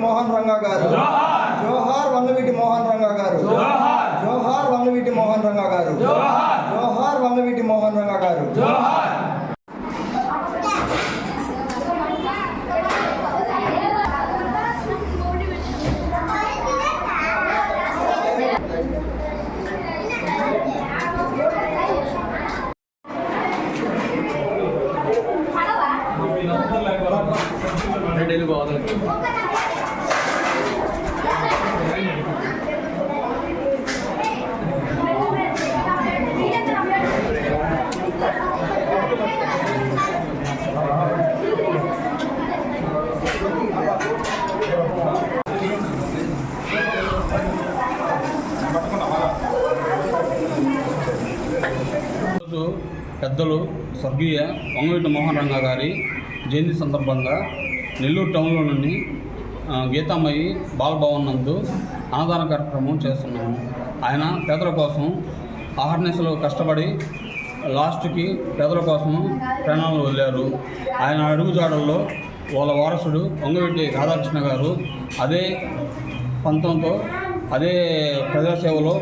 మోహన్ రంగా గారు, జోహార్ వంగవీటి మోహన్ రంగా గారు, జోహార్ వంగవీటి మోహన్ రంగా గారు, జోహార్ వంగవీటి మోహన్ రంగా గారు. పెద్దలు స్వర్గీయ వంగవీటి మోహన్ రంగా గారి జయంతి సందర్భంగా నెల్లూరు టౌన్లోని గీతామయ్యి బాలభవన్ నందు అన్నదాన కార్యక్రమం చేస్తున్నాము. ఆయన పేదల కోసం అహర్నిశలు కష్టపడి లాస్ట్కి పేదల కోసం ప్రాణాలు వదిలారు. ఆయన అడుగుజాడల్లో వాళ్ళ వారసుడు వంగవీటి రాధాకృష్ణ గారు అదే పంతంతో అదే ప్రజాసేవలో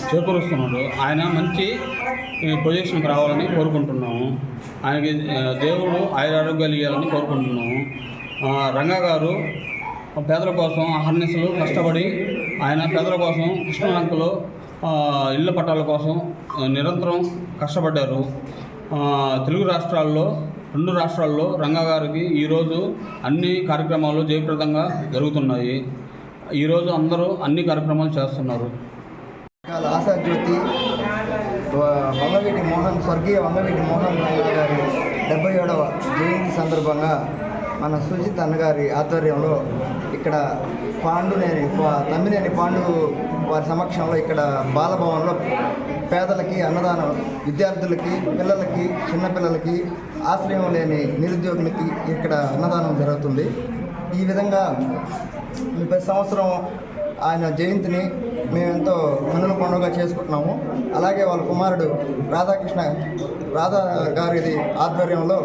చేకూరుస్తున్నాడు. ఆయన మంచి పొజిషన్కి రావాలని కోరుకుంటున్నాము. ఆయనకి దేవుడు ఆయురారోగ్యాలు ఇవ్వాలని కోరుకుంటున్నాము. రంగా గారు పేదల కోసం అహర్నిశలు కష్టపడి ఆయన పేదల కోసం కృష్ణలంకలో ఇళ్ల పట్టాల కోసం నిరంతరం కష్టపడ్డారు. తెలుగు రాష్ట్రాల్లో 2 రాష్ట్రాల్లో రంగా గారికి ఈరోజు అన్ని కార్యక్రమాలు జయప్రదంగా జరుగుతున్నాయి. ఈరోజు అందరూ అన్ని కార్యక్రమాలు చేస్తున్నారు. ఆశాజ్యోతి స్వర్గీయ వంగవీటి మోహన్ రంగా గారి 77వ జయంతి సందర్భంగా మన సుజిత్ అన్నగారి ఆధ్వర్యంలో ఇక్కడ తమ్మినేని పాండు వారి సమక్షంలో ఇక్కడ బాలభవన్లో పేదలకి అన్నదానం, విద్యార్థులకి, పిల్లలకి, చిన్నపిల్లలకి, ఆశ్రయం లేని నిరుద్యోగులకి ఇక్కడ అన్నదానం జరుగుతుంది. ఈ విధంగా ప్రతి సంవత్సరం ఆయన జయంతిని మేమెంతో కన్నుల పండుగ చేసుకుంటున్నాము. అలాగే వాళ్ళ కుమారుడు రాధా గారి ఆధ్వర్యంలో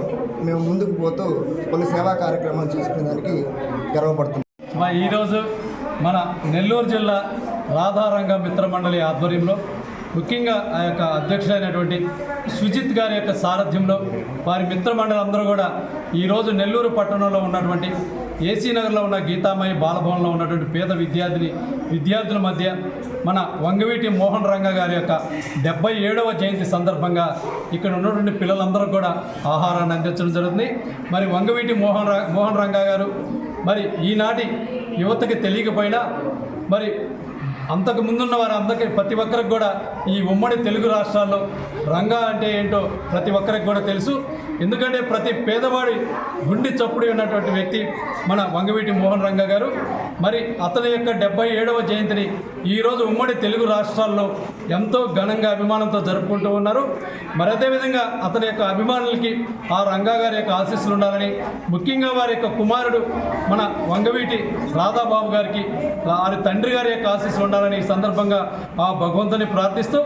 మేము ముందుకు పోతూ పలు సేవా కార్యక్రమాలు చేసుకునే దానికి గర్వపడుతున్నాం. ఈరోజు మన నెల్లూరు జిల్లా రాధారంగ మిత్రమండలి ఆధ్వర్యంలో ముఖ్యంగా ఆ యొక్క అధ్యక్షుడైనటువంటి సుజిత్ గారి యొక్క సారథ్యంలో వారి మిత్రమండలి అందరూ కూడా ఈరోజు నెల్లూరు పట్టణంలో ఉన్నటువంటి ఏసీ నగర్లో ఉన్న గీతామయ్యి బాలభవన్లో ఉన్నటువంటి పేద విద్యార్థుల మధ్య మన వంగవీటి మోహన్ రంగా గారి యొక్క 77వ జయంతి సందర్భంగా ఇక్కడ ఉన్నటువంటి పిల్లలందరూ కూడా ఆహారాన్ని అందించడం జరుగుతుంది. మరి వంగవీటి మోహన్ రంగా గారు మరి ఈనాటి యువతకి తెలియకపోయినా మరి అంతకు ముందున్న వారందరికీ ప్రతి ఒక్కరికి కూడా ఈ ఉమ్మడి తెలుగు రాష్ట్రాల్లో రంగా అంటే ఏంటో ప్రతి ఒక్కరికి కూడా తెలుసు. ఎందుకంటే ప్రతి పేదవాడి గుండె చప్పుడు ఉన్నటువంటి వ్యక్తి మన వంగవీటి మోహన్ రంగా గారు. మరి అతని యొక్క 77వ జయంతిని ఈరోజు ఉమ్మడి తెలుగు రాష్ట్రాల్లో ఎంతో ఘనంగా అభిమానంతో జరుపుకుంటూ ఉన్నారు. మరి అదేవిధంగా అతని యొక్క అభిమానులకి ఆ రంగా గారి యొక్క ఆశీస్సులు ఉండాలని, ముఖ్యంగా వారి యొక్క కుమారుడు మన వంగవీటి రాధాబాబు గారికి వారి తండ్రి గారి యొక్క ఆశీస్సులు ఉండాలని ఈ సందర్భంగా ఆ భగవంతుని ప్రార్థిస్తూ